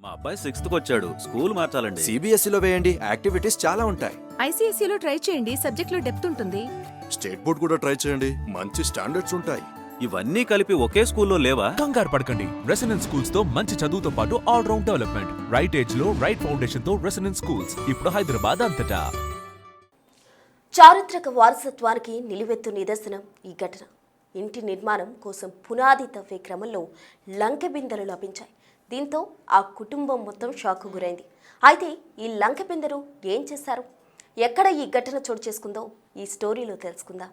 మా అబ్బాయి 6th వచ్చాడు. స్కూల్ మార్చాలండి. సిబిఎస్ఈలో వేయండి, యాక్టివిటీస్ చాలా ఉంటాయి. ఐసీఎస్ఈలో ట్రై చేయండి, సబ్జెక్ట్లో డెప్త్ ఉంటుంది. స్టేట్ బోర్డ్ కూడా ట్రై చేయండి, మంచి స్టాండర్డ్స్ ఉంటాయి. ఇవన్నీ కలిపి ఒకే స్కూల్లో లేవా? కంగారు పడకండి. రెసిడెన్స్ స్కూల్స్ తో మంచి చదువుతో పాటు all round development, right age లో రైట్ ఫౌండేషన్ తో రెసిడెన్స్ స్కూల్స్ ఇప్పుడు హైదరాబాద్ అంతటా. చారిత్రక వారసత్వానికి నిలువెత్తు నిదర్శనం ఈ ఘటన. ఇంటి నిర్మాణం కోసం పునాది తవ్వే క్రమంలో లంకె బిందెలు లభించాయి. దీంతో ఆ కుటుంబం మొత్తం షాక్కు గురైంది. అయితే ఈ లంకె బిందెలు ఏం చేశారు? ఎక్కడ ఈ ఘటన చోటు చేసుకుందో ఈ స్టోరీలో తెలుసుకుందాం.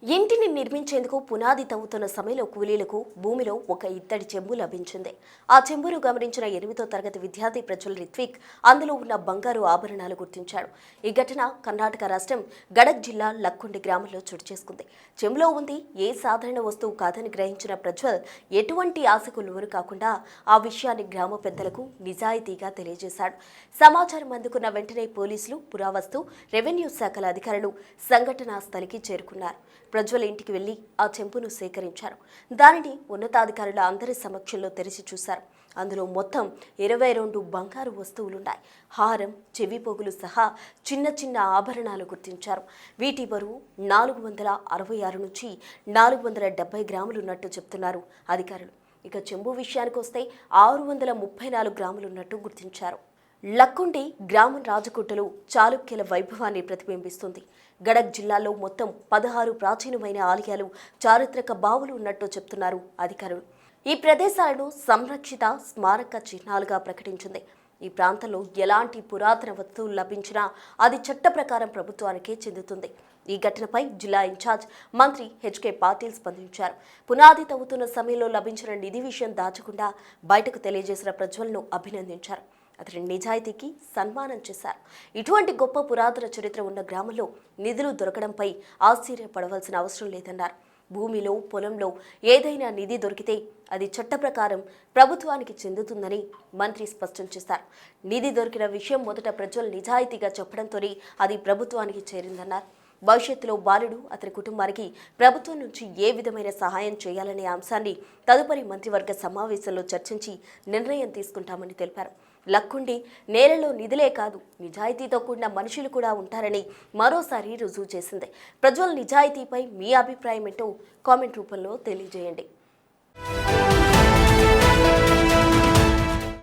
ఇంటిని నిర్మించేందుకు పునాది తవ్వుతున్న సమయంలో కూలీలకు భూమిలో ఒక ఇత్తడి చెంబు లభించింది. ఆ చెంబును గమనించిన 8వ తరగతి విద్యార్థి ప్రజ్వల్ రిత్విక్ అందులో ఉన్న బంగారు ఆభరణాలు గుర్తించాడు. ఈ ఘటన కర్ణాటక రాష్ట్రం గడక్ జిల్లా లక్కుండి గ్రామంలో చోటు చేసుకుంది. చెంబులో ఉంది ఏ సాధారణ వస్తువు కాదని గ్రహించిన ప్రజ్వల్ ఎటువంటి ఆశకు లోను కాకుండా ఆ విషయాన్ని గ్రామ పెద్దలకు నిజాయితీగా తెలియజేశాడు. సమాచారం అందుకున్న వెంటనే పోలీసులు, పురావస్తు, రెవెన్యూ శాఖల అధికారులు సంఘటనా స్థలికి చేరుకున్నారు. ప్రజ్వల్ ఇంటికి వెళ్లి ఆ చెంపును సేకరించారు. దానిని ఉన్నతాధికారుల అందరి సమక్షంలో తెరిచి చూశారు. అందులో మొత్తం 22 బంగారు వస్తువులున్నాయి. హారం, చెవి పోగులు సహా చిన్న చిన్న ఆభరణాలు గుర్తించారు. వీటి బరువు 466 నుంచి 470 గ్రాములున్నట్టు చెప్తున్నారు అధికారులు. ఇక చెంబు విషయానికి వస్తే 634 గ్రాములున్నట్టు గుర్తించారు. లక్కుండి గ్రామం రాజకోటలో చాళుక్యుల వైభవాన్ని ప్రతిబింబిస్తుంది. గడక్ జిల్లాలో మొత్తం 16 ప్రాచీనమైన ఆలయాలు, చారిత్రక బావులు ఉన్నట్టు చెప్తున్నారు అధికారులు. ఈ ప్రదేశాలను సంరక్షిత స్మారక చిహ్నాలుగా ప్రకటించింది. ఈ ప్రాంతంలో ఎలాంటి పురాతన వస్తువులు లభించినా అది చట్ట ప్రకారం ప్రభుత్వానికే చెందుతుంది. ఈ ఘటనపై జిల్లా ఇన్ఛార్జ్ మంత్రి హెచ్కే పాటిల్ స్పందించారు. పునాది తవ్వుతున్న సమయంలో లభించిన నిధి విషయం దాచకుండా బయటకు తెలియజేసిన ప్రజ్వల్ను అభినందించారు. అతని నిజాయితీకి సన్మానం చేశారు. ఇటువంటి గొప్ప పురాతన చరిత్ర ఉన్న గ్రామంలో నిధులు దొరకడంపై ఆశ్చర్యపడవలసిన అవసరం లేదన్నారు. భూమిలో, పొలంలో ఏదైనా నిధి దొరికితే అది చట్ట ప్రకారం ప్రభుత్వానికి చెందుతుందని మంత్రి స్పష్టం చేశారు. నిధి దొరికిన విషయం మొదట ప్రజ్వల్ నిజాయితీగా చెప్పడంతోనే అది ప్రభుత్వానికి చేరిందన్నారు. భవిష్యత్తులో బాలుడు, అతని కుటుంబానికి ప్రభుత్వం నుంచి ఏ విధమైన సహాయం చేయాలనే అంశాన్ని తదుపరి మంత్రివర్గ సమావేశంలో చర్చించి నిర్ణయం తీసుకుంటామని తెలిపారు. లక్కుండి నేలలో నిధులే కాదు, నిజాయితీతో కూడిన మనుషులు కూడా ఉంటారని మరోసారి రుజువు చేసింది. ప్రజ్వల్ నిజాయితీపై మీ అభిప్రాయం ఏంటో కామెంట్ రూపంలో తెలియజేయండి.